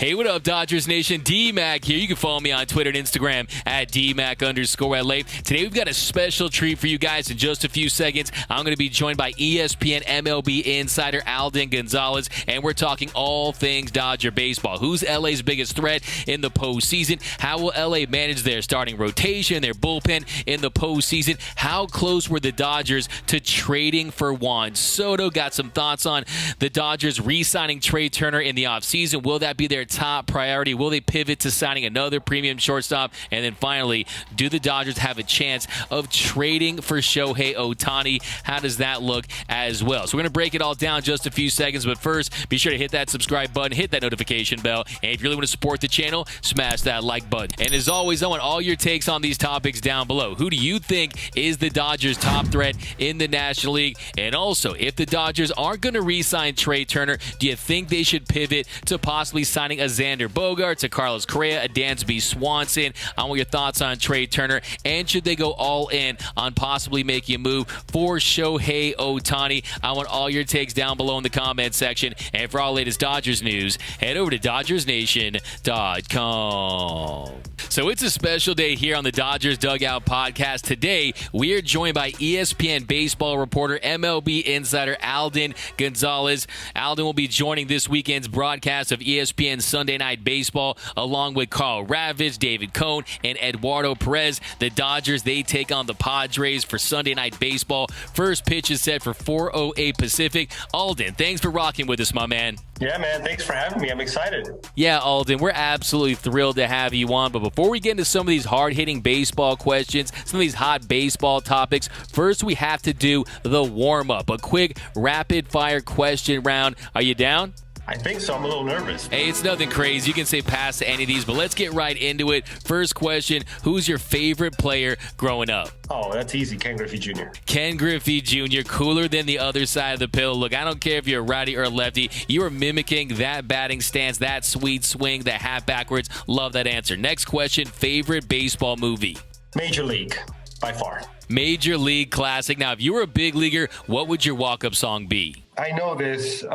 Hey, what up, Dodgers Nation? D-Mac here. You can follow me on Twitter and Instagram at DMac_LA. Today, we've got a special treat for you guys in just a few seconds. I'm going to be joined by ESPN MLB insider Alden Gonzalez, and we're talking all things Dodger baseball. Who's LA's biggest threat in the postseason? How will LA manage their starting rotation, their bullpen in the postseason? How close were the Dodgers to trading for Juan Soto? Got some thoughts on the Dodgers re-signing Trea Turner in the offseason. Will that be their top priority? Will they pivot to signing another premium shortstop? And then finally, do the Dodgers have a chance of trading for Shohei Ohtani? How does that look as well? So we're going to break it all down in just a few seconds, but first, be sure to hit that subscribe button, hit that notification bell, and if you really want to support the channel, smash that like button. And as always, I want all your takes on these topics down below. Who do you think is the Dodgers' top threat in the National League? And also, if the Dodgers aren't going to re-sign Trea Turner, do you think they should pivot to possibly signing a Xander Bogaerts, a Carlos Correa, a Dansby Swanson? I want your thoughts on Trea Turner, and should they go all in on possibly making a move for Shohei Ohtani? I want all your takes down below in the comment section. And for all latest Dodgers news, head over to DodgersNation.com. So it's a special day here on the Dodgers Dugout Podcast. Today, we are joined by ESPN baseball reporter, MLB insider Alden Gonzalez. Alden will be joining this weekend's broadcast of ESPN Sunday Night Baseball, along with Carl Ravitch, David Cohn, and Eduardo Perez. The Dodgers, they take on the Padres for Sunday Night Baseball. First pitch is set for 4:08 Pacific. Alden, thanks for rocking with us, my man. Yeah, man. Thanks for having me. I'm excited. Yeah, Alden, we're absolutely thrilled to have you on. But before we get into some of these hard-hitting baseball questions, some of these hot baseball topics, first we have to do the warm-up, a quick rapid-fire question round. Are you down? I think so. I'm a little nervous. Hey, it's nothing crazy. You can say pass to any of these, but let's get right into it. First question, who's your favorite player growing up? Oh, that's easy. Ken Griffey Jr. Ken Griffey Jr., cooler than the other side of the pillow. Look, I don't care if you're a righty or a lefty. You are mimicking that batting stance, that sweet swing, that hat backwards. Love that answer. Next question, favorite baseball movie? Major League, by far. Major League classic. Now, if you were a big leaguer, what would your walk-up song be? I know this.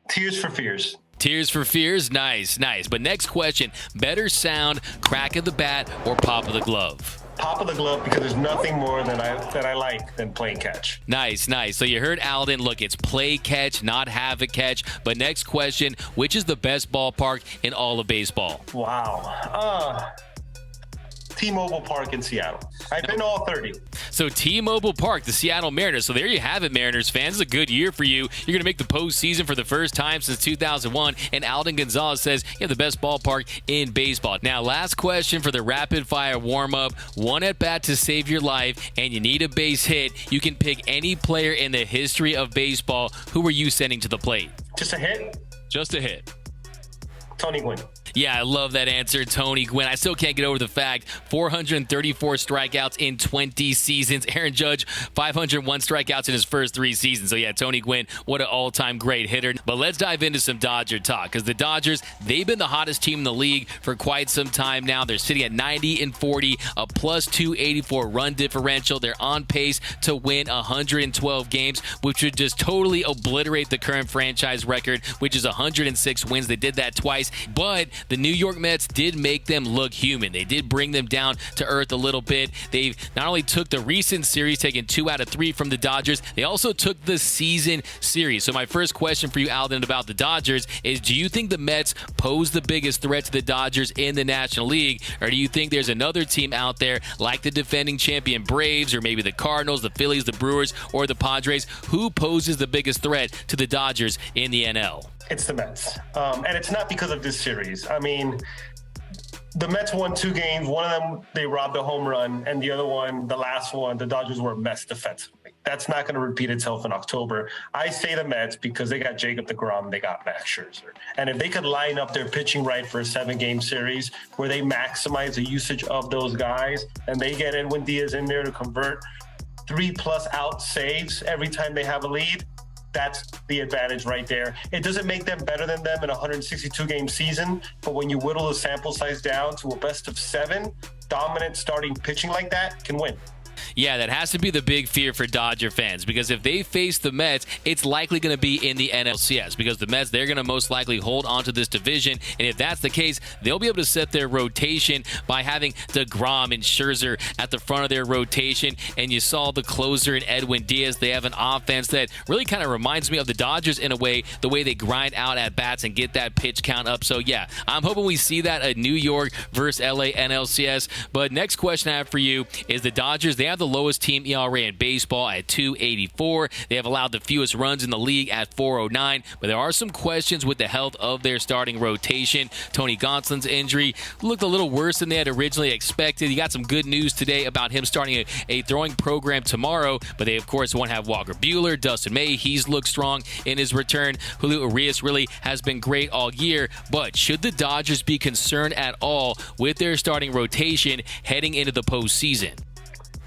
Tears for Fears. Tears for Fears? Nice, nice. But next question, better sound, crack of the bat or pop of the glove? Pop of the glove, because there's nothing more that I like than playing catch. Nice, nice. So you heard Alden. Look, it's play catch, not have a catch. But next question, which is the best ballpark in all of baseball? Wow. T-Mobile Park in Seattle. I've been all 30. So T-Mobile Park, the Seattle Mariners. So there you have it, Mariners fans. It's a good year for you. You're going to make the postseason for the first time since 2001. And Alden Gonzalez says you have the best ballpark in baseball. Now, last question for the rapid-fire warm-up. One at-bat to save your life, and you need a base hit. You can pick any player in the history of baseball. Who are you sending to the plate? Just a hit? Just a hit. Tony Gwynn. Yeah, I love that answer, Tony Gwynn. I still can't get over the fact 434 strikeouts in 20 seasons. Aaron Judge, 501 strikeouts in his first 3 seasons. So, yeah, Tony Gwynn, what an all-time great hitter. But let's dive into some Dodger talk, because the Dodgers, they've been the hottest team in the league for quite some time now. They're sitting at 90-40, a plus 284 run differential. They're on pace to win 112 games, which would just totally obliterate the current franchise record, which is 106 wins. They did that twice, but the New York Mets did make them look human. They did bring them down to earth a little bit. They not only took the recent series, taking 2 out of 3 from the Dodgers, they also took the season series. So my first question for you, Alden, about the Dodgers is, do you think the Mets pose the biggest threat to the Dodgers in the National League, or do you think there's another team out there like the defending champion Braves, or maybe the Cardinals, the Phillies, the Brewers, or the Padres? Who poses the biggest threat to the Dodgers in the NL? It's the Mets. And it's not because of this series. I mean, the Mets won 2 games. One of them, they robbed a home run. And the other one, the last one, the Dodgers were a mess defensively. That's not going to repeat itself in October. I say the Mets because they got Jacob deGrom, they got Max Scherzer. And if they could line up their pitching right for a 7-game series where they maximize the usage of those guys, and they get Edwin Diaz in there to convert 3+ out saves every time they have a lead, that's the advantage right there. It doesn't make them better than them in a 162-game season, but when you whittle the sample size down to a best of 7, dominant starting pitching like that can win. Yeah, that has to be the big fear for Dodger fans, because if they face the Mets, it's likely going to be in the NLCS, because the Mets, they're going to most likely hold on to this division, and if that's the case, they'll be able to set their rotation by having DeGrom and Scherzer at the front of their rotation, and you saw the closer in Edwin Diaz. They have an offense that really kind of reminds me of the Dodgers in a way, the way they grind out at bats and get that pitch count up. So yeah, I'm hoping we see that at New York versus LA NLCS. But next question I have for you is the Dodgers. They have the lowest team ERA in baseball at 2.84. They have allowed the fewest runs in the league at 4.09. But there are some questions with the health of their starting rotation. Tony Gonsolin's injury looked a little worse than they had originally expected. You got some good news today about him starting a throwing program tomorrow. But they, of course, won't have Walker Buehler. Dustin May, he's looked strong in his return. Julio Urias really has been great all year. But should the Dodgers be concerned at all with their starting rotation heading into the postseason?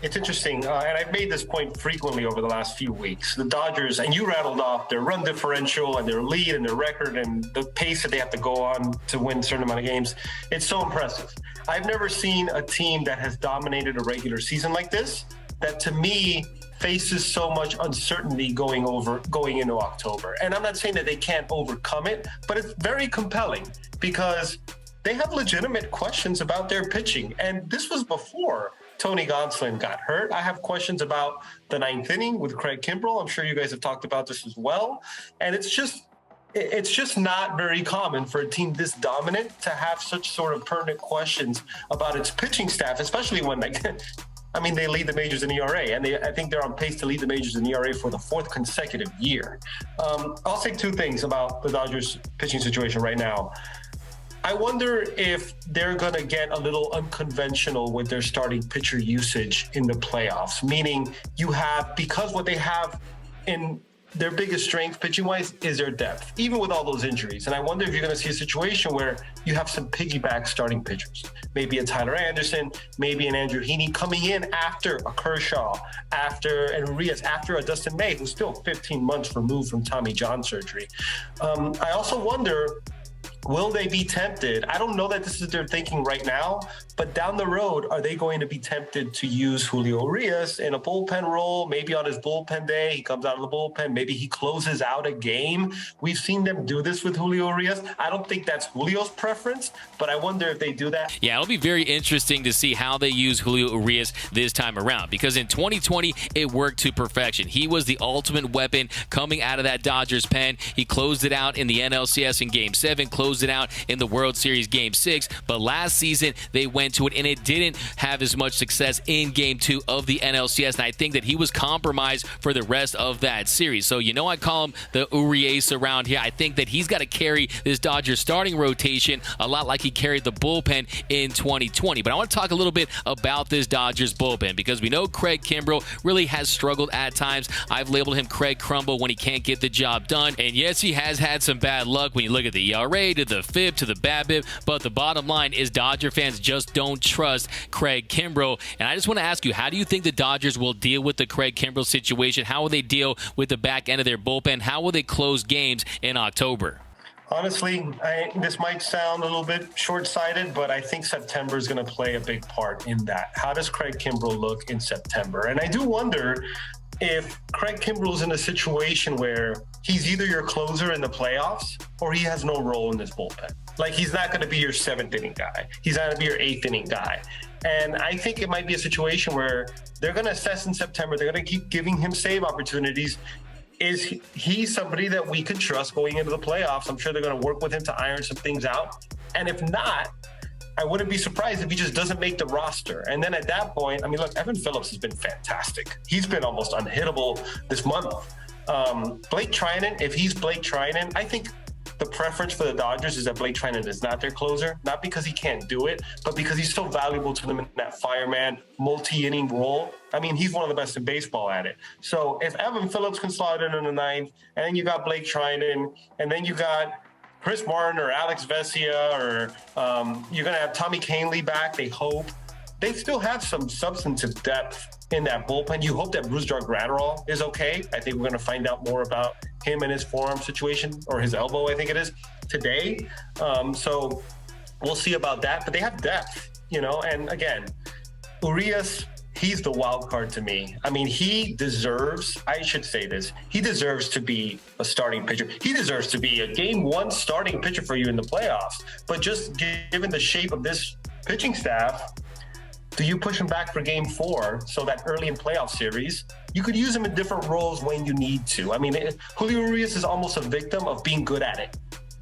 It's interesting, and I've made this point frequently over the last few weeks. The Dodgers, and you rattled off their run differential and their lead and their record and the pace that they have to go on to win a certain amount of games. It's so impressive. I've never seen a team that has dominated a regular season like this, that to me faces so much uncertainty going into October. And I'm not saying that they can't overcome it, but it's very compelling because they have legitimate questions about their pitching. And this was before Tony Gonsolin got hurt. I have questions about the ninth inning with Craig Kimbrell. I'm sure you guys have talked about this as well. And it's just not very common for a team this dominant to have such sort of pertinent questions about its pitching staff, especially when they lead the majors in ERA, and I think they're on pace to lead the majors in ERA for the fourth consecutive year. I'll say two things about the Dodgers pitching situation right now. I wonder if they're going to get a little unconventional with their starting pitcher usage in the playoffs, meaning because what they have in their biggest strength pitching-wise is their depth, even with all those injuries. And I wonder if you're going to see a situation where you have some piggyback starting pitchers, maybe a Tyler Anderson, maybe an Andrew Heaney coming in after a Kershaw, after a Dustin May, who's still 15 months removed from Tommy John surgery. I also wonder, will they be tempted? I don't know that this is their thinking right now, but down the road, are they going to be tempted to use Julio Urias in a bullpen role? Maybe on his bullpen day, he comes out of the bullpen. Maybe he closes out a game. We've seen them do this with Julio Urias. I don't think that's Julio's preference, but I wonder if they do that. Yeah, it'll be very interesting to see how they use Julio Urias this time around, because in 2020, it worked to perfection. He was the ultimate weapon coming out of that Dodgers pen. He closed it out in the NLCS in Game 7, closed it out in the World Series Game 6, but last season they went to it and it didn't have as much success in Game 2 of the NLCS, and I think that he was compromised for the rest of that series. So I call him the Urias around here. I think that he's got to carry this Dodgers starting rotation a lot like he carried the bullpen in 2020. But I want to talk a little bit about this Dodgers bullpen, because we know Craig Kimbrell really has struggled at times. I've labeled him Craig Crumble when he can't get the job done, and yes, he has had some bad luck when you look at the ERA to the FIP to the BABIP, but the bottom line is Dodger fans just don't trust Craig Kimbrell. And I just want to ask you, how do you think the Dodgers will deal with the Craig Kimbrell situation? How will they deal with the back end of their bullpen? How will they close games in October? Honestly, this might sound a little bit short-sighted, but I think September is going to play a big part in that. How does Craig Kimbrell look in September? And I do wonder if Craig Kimbrell's in a situation where he's either your closer in the playoffs or he has no role in this bullpen. Like, he's not going to be your seventh inning guy. He's not going to be your eighth inning guy. And I think it might be a situation where they're going to assess in September. They're going to keep giving him save opportunities. Is he somebody that we could trust going into the playoffs? I'm sure they're going to work with him to iron some things out. And if not, I wouldn't be surprised if he just doesn't make the roster. And then at that point, look, Evan Phillips has been fantastic. He's been almost unhittable this month. Blake Trinan, if he's Blake Trinan, I think the preference for the Dodgers is that Blake Trinan is not their closer, not because he can't do it, but because he's so valuable to them in that fireman, multi-inning role. He's one of the best in baseball at it. So if Evan Phillips can slot in the ninth, and then you got Blake Trinan, and then you got Chris Martin or Alex Vesia, or you're going to have Tommy Kahnle back, they hope. They still have some substantive depth in that bullpen. You hope that Brusdar Graterol is okay. I think we're going to find out more about him and his forearm situation, or his elbow, I think it is, today. So we'll see about that. But they have depth, and again, Urias, he's the wild card to me. I mean, he deserves to be a starting pitcher. He deserves to be a game one starting pitcher for you in the playoffs. But just given the shape of this pitching staff, do you push him back for game four so that early in playoff series, you could use him in different roles when you need to? I mean, Julio Urias is almost a victim of being good at it.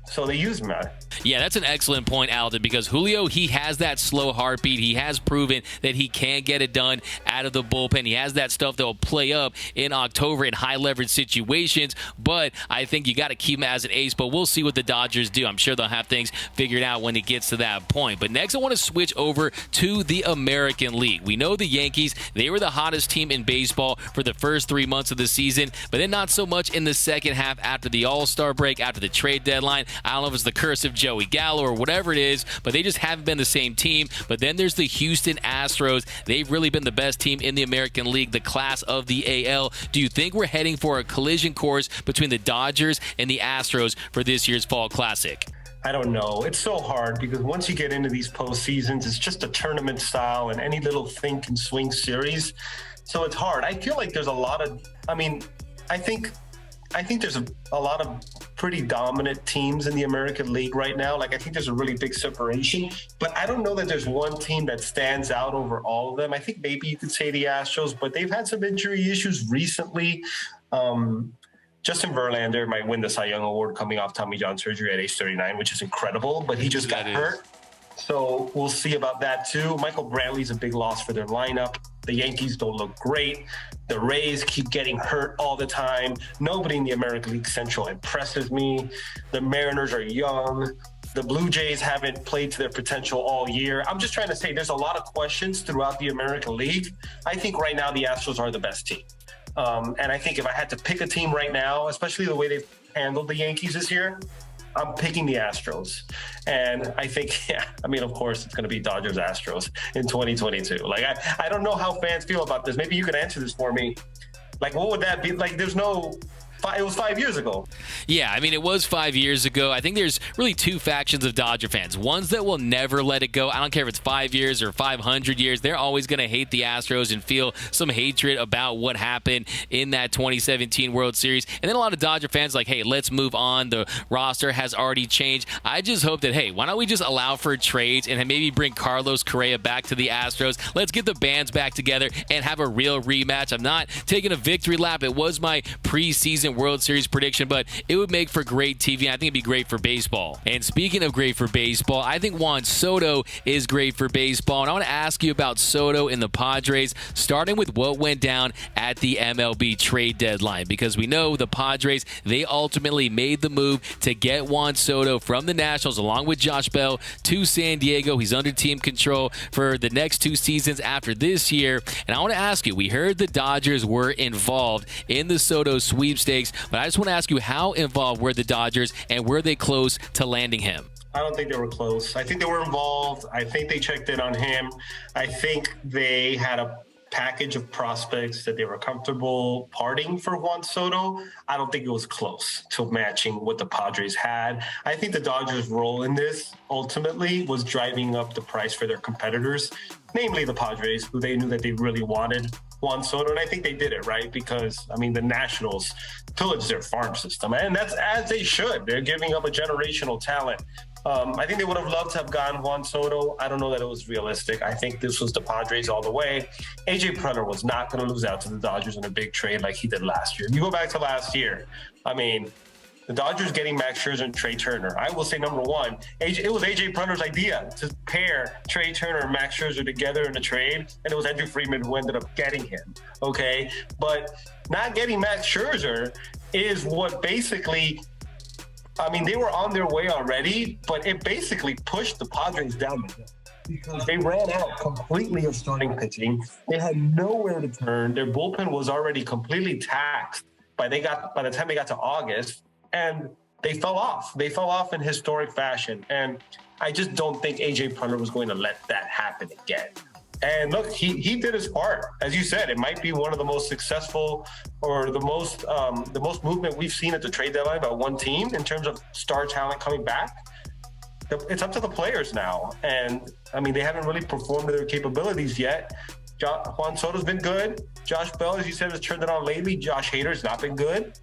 So they use him at it. Yeah, that's an excellent point, Alden, because Julio, he has that slow heartbeat. He has proven that he can get it done out of the bullpen. He has that stuff that will play up in October in high-leverage situations, but I think you got to keep him as an ace, but we'll see what the Dodgers do. I'm sure they'll have things figured out when it gets to that point. But next, I want to switch over to the American League. We know the Yankees, they were the hottest team in baseball for the first 3 months of the season, but then not so much in the second half after the All-Star break, after the trade deadline. I don't know if it's the curse of Joey Gallo or whatever it is, but they just haven't been the same team. But then there's the Houston Astros. They've really been the best team in the American League, the class of the AL. Do you think we're heading for a collision course between the Dodgers and the Astros for this year's Fall Classic? I don't know. It's so hard because once you get into these postseasons, it's just a tournament style and any little thing can swing series. So it's hard. I feel like there's a lot of, I think there's a lot of pretty dominant teams in the American League right now. Like, I think there's a really big separation, but I don't know that there's one team that stands out over all of them. I think maybe you could say the Astros, but they've had some injury issues recently. Justin Verlander might win the Cy Young Award coming off Tommy John surgery at age 39, which is incredible, but he just got hurt. So we'll see about that too. Michael Brantley's a big loss for their lineup. The Yankees don't look great. The Rays keep getting hurt all the time. Nobody in the American League Central impresses me. The Mariners are young. The Blue Jays haven't played to their potential all year. I'm just trying to say there's a lot of questions throughout the American League. I think right now the Astros are the best team. And I think if I had to pick a team right now, especially the way they've handled the Yankees this year, I'm picking the Astros. And I think, of course, it's going to be Dodgers-Astros in 2022. Like, I don't know how fans feel about this. Maybe you could answer this for me. Like, what would that be? Like, it was 5 years ago. Yeah, it was 5 years ago. I think there's really two factions of Dodger fans. Ones that will never let it go. I don't care if it's 5 years or 500 years. They're always going to hate the Astros and feel some hatred about what happened in that 2017 World Series. And then a lot of Dodger fans like, hey, let's move on. The roster has already changed. I just hope that, hey, why don't we just allow for trades and maybe bring Carlos Correa back to the Astros? Let's get the bands back together and have a real rematch. I'm not taking a victory lap. It was my preseason World Series prediction, but it would make for great TV, and I think it'd be great for baseball. And speaking of great for baseball, I think Juan Soto is great for baseball, and I want to ask you about Soto and the Padres, starting with what went down at the MLB trade deadline, because we know the Padres, they ultimately made the move to get Juan Soto from the Nationals, along with Josh Bell, to San Diego. He's under team control for the next 2 seasons after this year, and I want to ask you, we heard the Dodgers were involved in the Soto sweepstakes, but I just want to ask you, how involved were the Dodgers and were they close to landing him? I don't think they were close. I think they were involved. I think they checked in on him. I think they had a package of prospects that they were comfortable parting for Juan Soto. I don't think it was close to matching what the Padres had. I think the Dodgers' role in this ultimately was driving up the price for their competitors, namely the Padres, who they knew that they really wanted Juan Soto, and I think they did it right because, the Nationals pillaged their farm system, and that's as they should. They're giving up a generational talent. I think they would have loved to have gotten Juan Soto. I don't know that it was realistic. I think this was the Padres all the way. AJ Preller was not going to lose out to the Dodgers in a big trade like he did last year. You go back to last year, the Dodgers getting Max Scherzer and Trey Turner. I will say, number one, it was AJ Preller's idea to pair Trey Turner and Max Scherzer together in a trade, and it was Andrew Friedman who ended up getting him, okay? But not getting Max Scherzer is what basically, they were on their way already, but it basically pushed the Padres down the hill because they ran out completely of starting pitching. They had nowhere to turn. Their bullpen was already completely taxed by the time they got to August. And they fell off. They fell off in historic fashion. And I just don't think AJ Preller was going to let that happen again. And look, he did his part. As you said, it might be one of the most successful or the most movement we've seen at the trade deadline by one team in terms of star talent coming back. It's up to the players now. And they haven't really performed to their capabilities yet. Juan Soto's been good. Josh Bell, as you said, has turned it on lately. Josh Hader's not been good.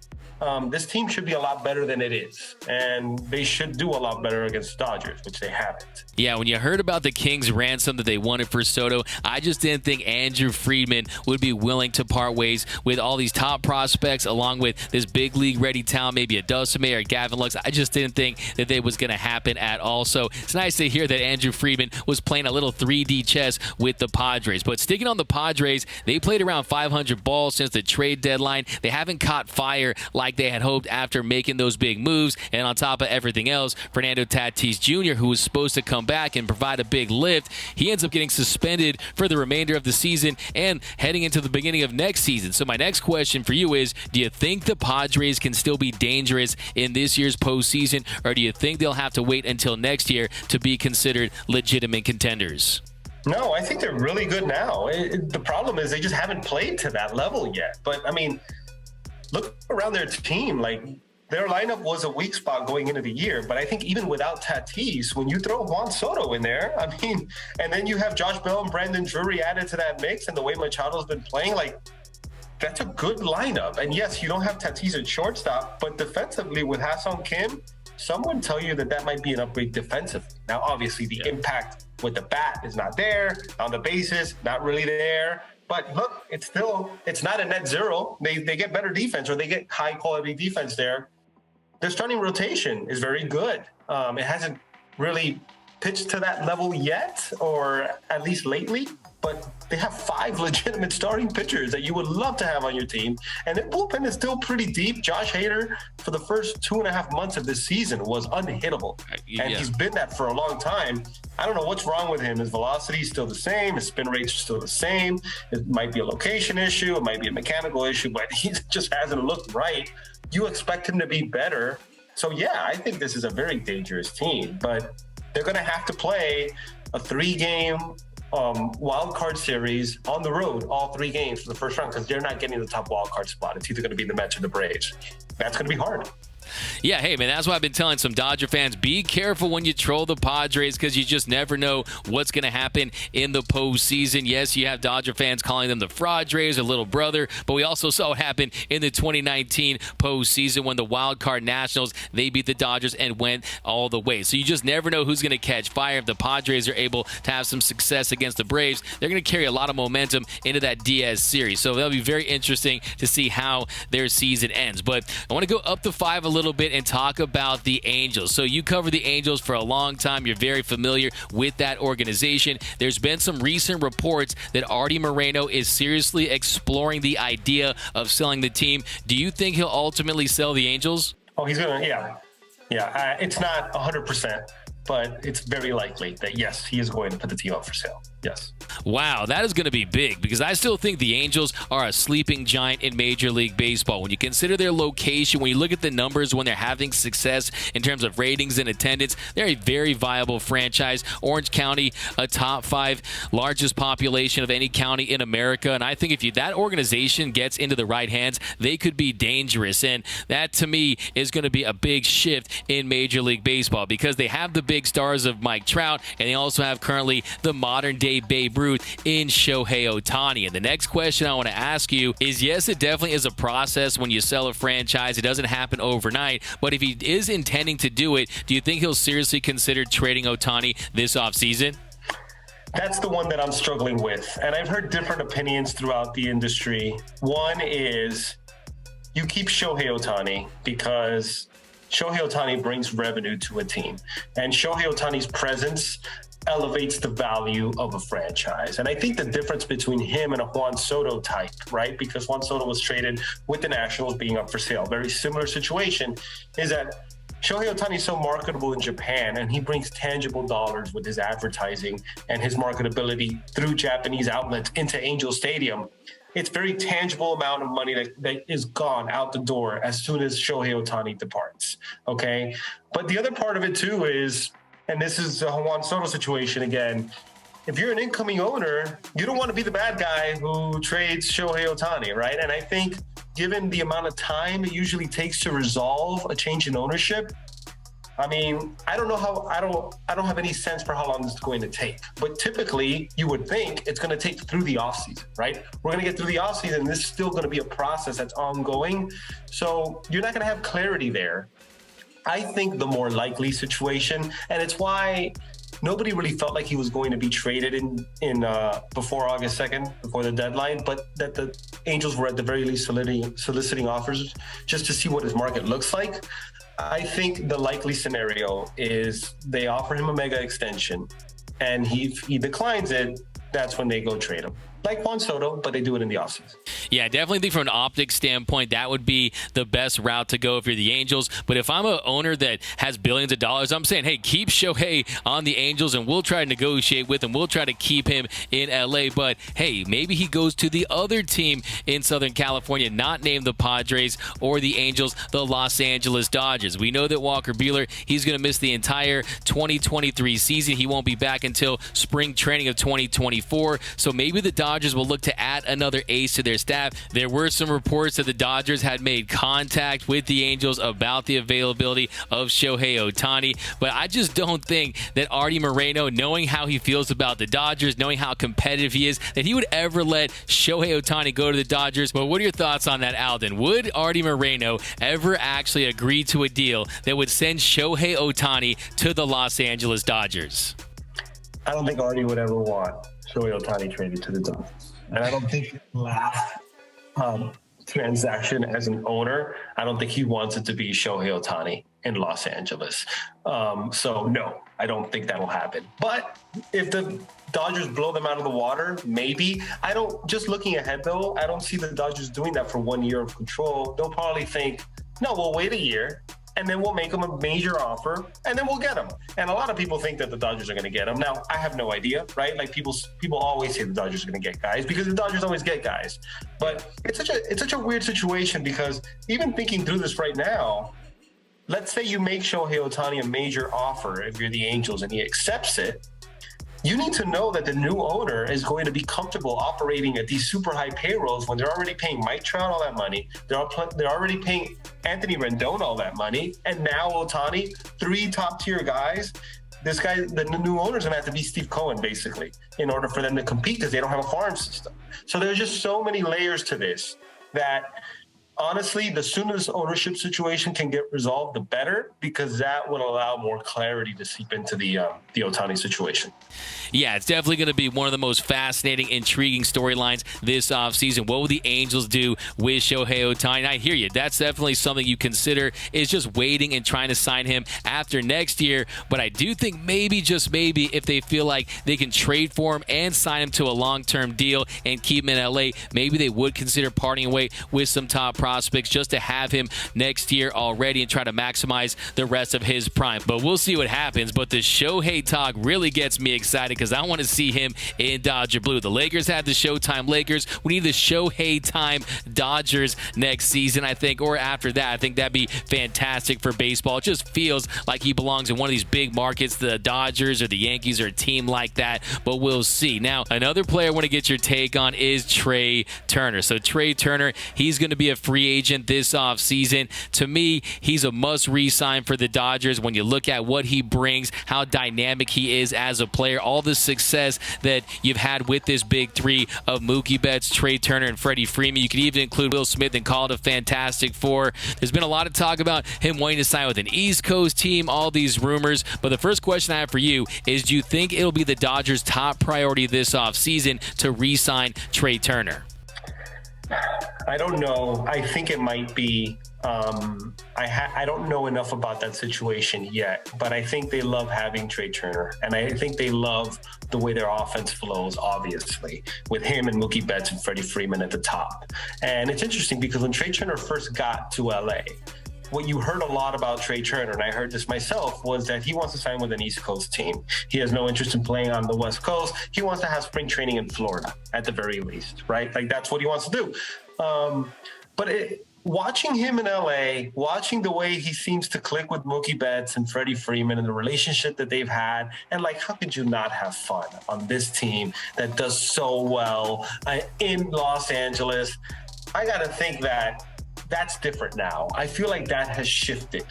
This team should be a lot better than it is, and they should do a lot better against the Dodgers, which they haven't. Yeah, when you heard about the Kings' ransom that they wanted for Soto, I just didn't think Andrew Friedman would be willing to part ways with all these top prospects, along with this big league ready talent, maybe a Dustin May or Gavin Lux. I just didn't think that they was going to happen at all. So it's nice to hear that Andrew Friedman was playing a little 3D chess with the Padres. But sticking on the Padres, they played around 500 balls since the trade deadline. They haven't caught fire like they had hoped after making those big moves. And on top of everything else, Fernando Tatis Jr., who was supposed to come back and provide a big lift, he ends up getting suspended for the remainder of the season and heading into the beginning of next season. So my next question for you is, do you think the Padres can still be dangerous in this year's postseason, or do you think they'll have to wait until next year to be considered legitimate contenders? No, I think they're really good now. The problem is they just haven't played to that level yet. But, I mean, look around their team. Like, their lineup was a weak spot going into the year, but I think even without Tatis, when you throw Juan Soto in there, I mean, and then you have Josh Bell and Brandon Drury added to that mix, and the way Machado's been playing, like, that's a good lineup. And yes, you don't have Tatis at shortstop, but defensively with Ha-Seong Kim, someone tell you that might be an upgrade defensively. Now, obviously, the impact with the bat is not there. On the bases, not really there. But look, it's not a net zero. They get better defense, or they get high quality defense there. Their starting rotation is very good. It hasn't really pitched to that level yet, or at least lately, but they have 5 legitimate starting pitchers that you would love to have on your team. And their bullpen is still pretty deep. Josh Hader, for the first 2.5 months of this season, was unhittable. And he's been that for a long time. I don't know what's wrong with him. His velocity is still the same. His spin rates are still the same. It might be a location issue. It might be a mechanical issue, but he just hasn't looked right. You expect him to be better. So, yeah, I think this is a very dangerous team, but they're going to have to play a 3-game wild card series on the road, all 3 games for the first round, because they're not getting the top wild card spot. It's either going to be the Mets or the Braves. That's going to be hard. Yeah, hey, man, that's why I've been telling some Dodger fans, be careful when you troll the Padres, because you just never know what's going to happen in the postseason. Yes, you have Dodger fans calling them the Fraudres or little brother, but we also saw it happen in the 2019 postseason when the wild card Nationals, they beat the Dodgers and went all the way. So you just never know who's going to catch fire. If the Padres are able to have some success against the Braves, they're going to carry a lot of momentum into that Diaz series. So that'll be very interesting to see how their season ends. But I want to go up to 5 a little bit and talk about the Angels. So you cover the Angels for a long time. You're very familiar with that organization. There's been some recent reports that Artie Moreno is seriously exploring the idea of selling the team. Do you think he'll ultimately sell the Angels? Oh, he's going to, yeah. It's not 100%, but it's very likely that, yes, he is going to put the team up for sale. Yes. Wow, that is going to be big, because I still think the Angels are a sleeping giant in Major League Baseball. When you consider their location, when you look at the numbers when they're having success in terms of ratings and attendance, they're a very viable franchise. Orange County, a top 5 largest population of any county in America. And I think if that organization gets into the right hands, they could be dangerous. And that, to me, is going to be a big shift in Major League Baseball, because they have the big stars of Mike Trout, and they also have currently the modern-day Babe Ruth in Shohei Ohtani. And the next question I want to ask you is, yes, it definitely is a process when you sell a franchise. It doesn't happen overnight. But if he is intending to do it, do you think he'll seriously consider trading Ohtani this offseason? That's the one that I'm struggling with. And I've heard different opinions throughout the industry. One is you keep Shohei Ohtani because Shohei Ohtani brings revenue to a team. And Shohei Ohtani's presence elevates the value of a franchise. And I think the difference between him and a Juan Soto type, right? Because Juan Soto was traded with the Nationals being up for sale. Very similar situation is that Shohei Ohtani is so marketable in Japan, and he brings tangible dollars with his advertising and his marketability through Japanese outlets into Angel Stadium. It's very tangible amount of money that is gone out the door as soon as Shohei Ohtani departs, okay? But the other part of it too is, and this is a Juan Soto situation again, if you're an incoming owner, you don't want to be the bad guy who trades Shohei Ohtani, right? And I think given the amount of time it usually takes to resolve a change in ownership, I mean, I don't have any sense for how long this is going to take. But typically, you would think it's going to take through the offseason, right? We're going to get through the offseason, and this is still going to be a process that's ongoing. So you're not going to have clarity there. I think the more likely situation, and it's why nobody really felt like he was going to be traded in before August 2nd, before the deadline, but that the Angels were at the very least soliciting offers just to see what his market looks like. I think the likely scenario is they offer him a mega extension, and he declines it. That's when they go trade him. Like Juan Soto, but they do it in the offseason. Yeah, definitely think from an optics standpoint, that would be the best route to go if you're the Angels. But if I'm an owner that has billions of dollars, I'm saying, hey, keep Shohei on the Angels, and we'll try to negotiate with him. We'll try to keep him in L.A. But, hey, maybe he goes to the other team in Southern California, not named the Padres or the Angels, the Los Angeles Dodgers. We know that Walker Buehler, he's going to miss the entire 2023 season. He won't be back until spring training of 2024. So maybe the Dodgers will look to add another ace to their staff. There were some reports that the Dodgers had made contact with the Angels about the availability of Shohei Ohtani, but I just don't think that Artie Moreno, knowing how he feels about the Dodgers, knowing how competitive he is, that he would ever let Shohei Ohtani go to the Dodgers. But what are your thoughts on that, Alden? Would Artie Moreno ever actually agree to a deal that would send Shohei Ohtani to the Los Angeles Dodgers? I don't think Artie would ever want Shohei Ohtani traded to the Dodgers. And I don't think the last transaction as an owner, I don't think he wants it to be Shohei Ohtani in Los Angeles. So no, I don't think that'll happen. But if the Dodgers blow them out of the water, maybe. Just looking ahead though, I don't see the Dodgers doing that for 1 year of control. They'll probably think, no, we'll wait a year, and then we'll make them a major offer, and then we'll get them. And a lot of people think that the Dodgers are going to get them. Now, I have no idea, right? Like people always say the Dodgers are going to get guys because the Dodgers always get guys. But it's such a weird situation because even thinking through this right now, let's say you make Shohei Ohtani a major offer if you're the Angels and he accepts it. You need to know that the new owner is going to be comfortable operating at these super high payrolls when they're already paying Mike Trout all that money. They're already paying Anthony Rendon all that money. And now Ohtani, 3 top-tier guys. This guy, the new owner's going to have to be Steve Cohen, basically, in order for them to compete because they don't have a farm system. So there's just so many layers to this that honestly, the sooner this ownership situation can get resolved, the better, because that would allow more clarity to seep into the Ohtani situation. Yeah, it's definitely going to be one of the most fascinating, intriguing storylines this offseason. What will the Angels do with Shohei Ohtani? And I hear you. That's definitely something you consider is just waiting and trying to sign him after next year. But I do think maybe, just maybe, if they feel like they can trade for him and sign him to a long-term deal and keep him in L.A., maybe they would consider parting away with some top prospects just to have him next year already and try to maximize the rest of his prime. But we'll see what happens. But the Shohei talk really gets me excited because I want to see him in Dodger blue. The Lakers had the Showtime Lakers. We need the Shohei time Dodgers next season, I think, or after that. I think that'd be fantastic for baseball. It just feels like he belongs in one of these big markets, the Dodgers or the Yankees or a team like that, but we'll see. Now, another player I want to get your take on is Trea Turner. So Trea Turner, he's going to be a free agent this offseason. To me, he's a must re-sign for the Dodgers when you look at what he brings, how dynamic he is as a player, all the success that you've had with this big three of Mookie Betts, Trea Turner, and Freddie Freeman. You could even include Will Smith and call it a Fantastic Four. There's been a lot of talk about him wanting to sign with an East Coast team, all these rumors. But the first question I have for you is, do you think it'll be the Dodgers' top priority this offseason to re-sign Trea Turner? I don't know. I think it might be. I don't know enough about that situation yet, but I think they love having Trea Turner, and I think they love the way their offense flows, obviously, with him and Mookie Betts and Freddie Freeman at the top. And it's interesting because when Trea Turner first got to LA, what you heard a lot about Trea Turner, and I heard this myself, was that he wants to sign with an East Coast team. He has no interest in playing on the West Coast. He wants to have spring training in Florida at the very least, right? Like that's what he wants to do. Watching him in LA, watching the way he seems to click with Mookie Betts and Freddie Freeman and the relationship that they've had, and like, how could you not have fun on this team that does so well in Los Angeles? I got to think that that's different now. I feel like that has shifted.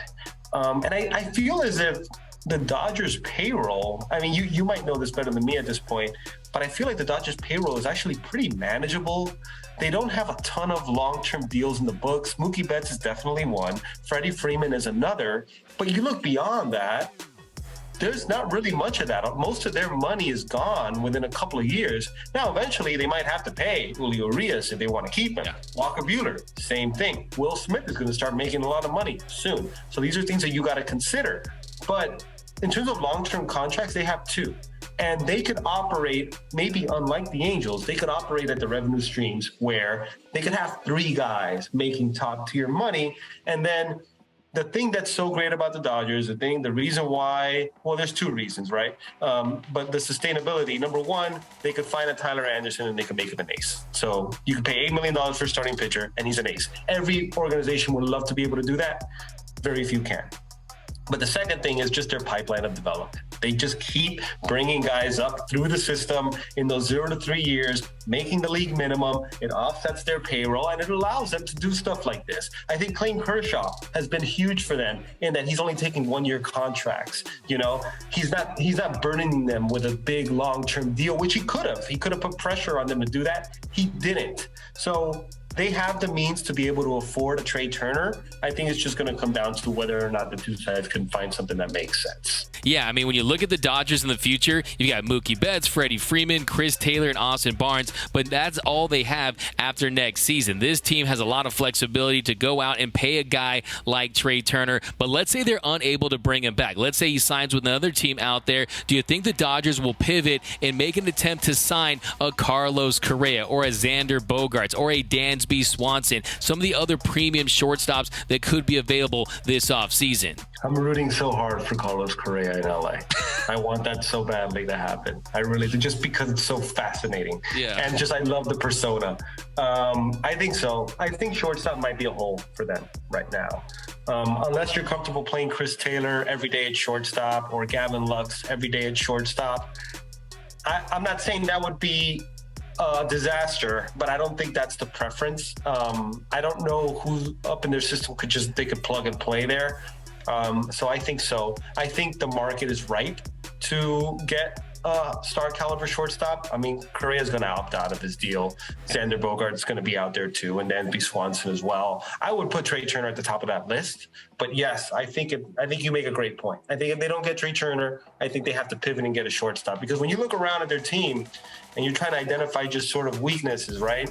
And I feel as if the Dodgers payroll, I mean, you might know this better than me at this point, but I feel like the Dodgers payroll is actually pretty manageable. They don't have a ton of long-term deals in the books. Mookie Betts is definitely one. Freddie Freeman is another. But you look beyond that, there's not really much of that. Most of their money is gone within a couple of years. Now, eventually, they might have to pay Julio Urias if they want to keep him. Yeah. Walker Buehler, same thing. Will Smith is going to start making a lot of money soon. So these are things that you got to consider. But in terms of long-term contracts, they have two. And they could operate, maybe unlike the Angels, they could operate at the revenue streams where they could have three guys making top-tier money. And then the thing that's so great about the Dodgers, the reason why, well, there's two reasons, right? But the sustainability, number one, they could find a Tyler Anderson and they could make him an ace. So you could pay $8 million for a starting pitcher and he's an ace. Every organization would love to be able to do that. Very few can. But the second thing is just their pipeline of development. They just keep bringing guys up through the system in those 0 to 3 years, making the league minimum. It offsets their payroll, and it allows them to do stuff like this. I think Clayton Kershaw has been huge for them in that he's only taking 1-year contracts. You know, he's not burdening them with a big long-term deal, which he could have. He could have put pressure on them to do that. He didn't. So they have the means to be able to afford a Trea Turner. I think it's just going to come down to whether or not the two sides can find something that makes sense. Yeah, I mean, when you look at the Dodgers in the future, you've got Mookie Betts, Freddie Freeman, Chris Taylor, and Austin Barnes, but that's all they have after next season. This team has a lot of flexibility to go out and pay a guy like Trea Turner, but let's say they're unable to bring him back. Let's say he signs with another team out there. Do you think the Dodgers will pivot and make an attempt to sign a Carlos Correa or a Xander Bogaerts or a Dansby Swanson, some of the other premium shortstops that could be available this offseason? I'm rooting so hard for Carlos Correa in LA. I want that so badly to happen. I really do, just because it's so fascinating. Yeah. And just, I love the persona. I think so. I think shortstop might be a hole for them right now. Unless you're comfortable playing Chris Taylor every day at shortstop or Gavin Lux every day at shortstop. I'm not saying that would be a disaster, but I don't think that's the preference. I don't know who up in their system they could plug and play there. So I think so. I think the market is ripe to get a star caliber shortstop. I mean, Correa is going to opt out of his deal. Xander Bogaerts is going to be out there too, and then Swanson as well. I would put Trea Turner at the top of that list. But yes, I think you make a great point. I think if they don't get Trea Turner, I think they have to pivot and get a shortstop, because when you look around at their team and you're trying to identify just sort of weaknesses, right?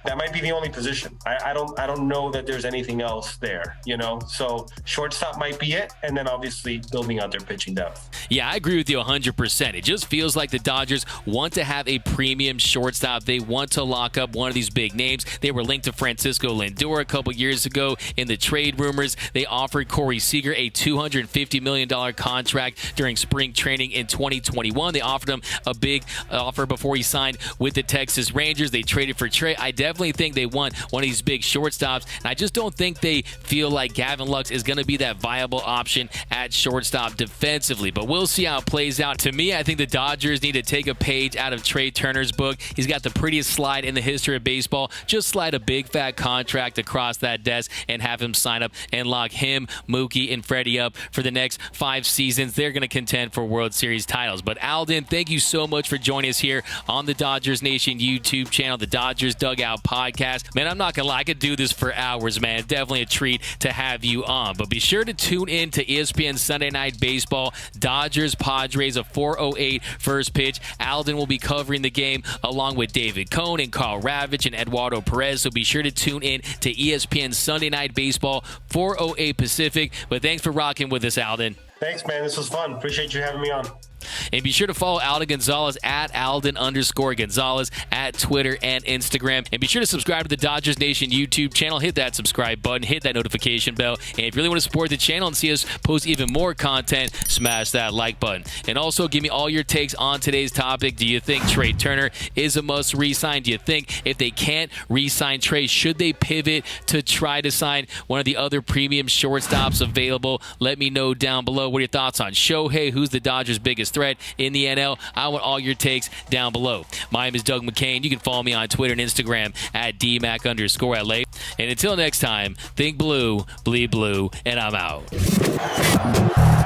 That might be the only position. I don't know that there's anything else there, you know? So shortstop might be it, and then obviously building out their pitching depth. Yeah, I agree with you 100%. It just feels like the Dodgers want to have a premium shortstop. They want to lock up one of these big names. They were linked to Francisco Lindor a couple years ago in the trade rumors. They offered Corey Seager a $250 million contract during spring training in 2021. They offered him a big offer before he signed with the Texas Rangers. They traded for Trea. I definitely think they want one of these big shortstops, and I just don't think they feel like Gavin Lux is going to be that viable option at shortstop defensively, but we'll see how it plays out. To me, I think the Dodgers need to take a page out of Trea Turner's book. He's got the prettiest slide in the history of baseball. Just slide a big fat contract across that desk and have him sign up and lock him, Mookie, and Freddie up for the next 5 seasons. They're going to contend for World Series titles. But Alden, thank you so much for joining us here on the Dodgers Nation YouTube channel, the Dodgers Dugout Podcast. Man, I'm not going to lie, I could do this for hours, man. Definitely a treat to have you on. But be sure to tune in to ESPN Sunday Night Baseball. Dodgers Padres, a 4:08 first pitch. Alden will be covering the game along with David Cohn and Carl Ravitch and Eduardo Perez. So be sure to tune in to ESPN Sunday Night Baseball, 4:08 Pacific. But thanks for rocking with us, Alden. Thanks, man. This was fun. Appreciate you having me on. And be sure to follow Alden Gonzalez at Alden_Gonzalez at Twitter and Instagram. And be sure to subscribe to the Dodgers Nation YouTube channel. Hit that subscribe button. Hit that notification bell. And if you really want to support the channel and see us post even more content, smash that like button. And also, give me all your takes on today's topic. Do you think Trea Turner is a must re-sign? Do you think if they can't re-sign Trea, should they pivot to try to sign one of the other premium shortstops available? Let me know down below. What are your thoughts on Shohei? Who's the Dodgers' biggest biggest threat in the NL? I want all your takes down below. My name is Doug McCain. You can follow me on Twitter and Instagram at DMac_LA. And until next time, think blue, bleed blue, and I'm out.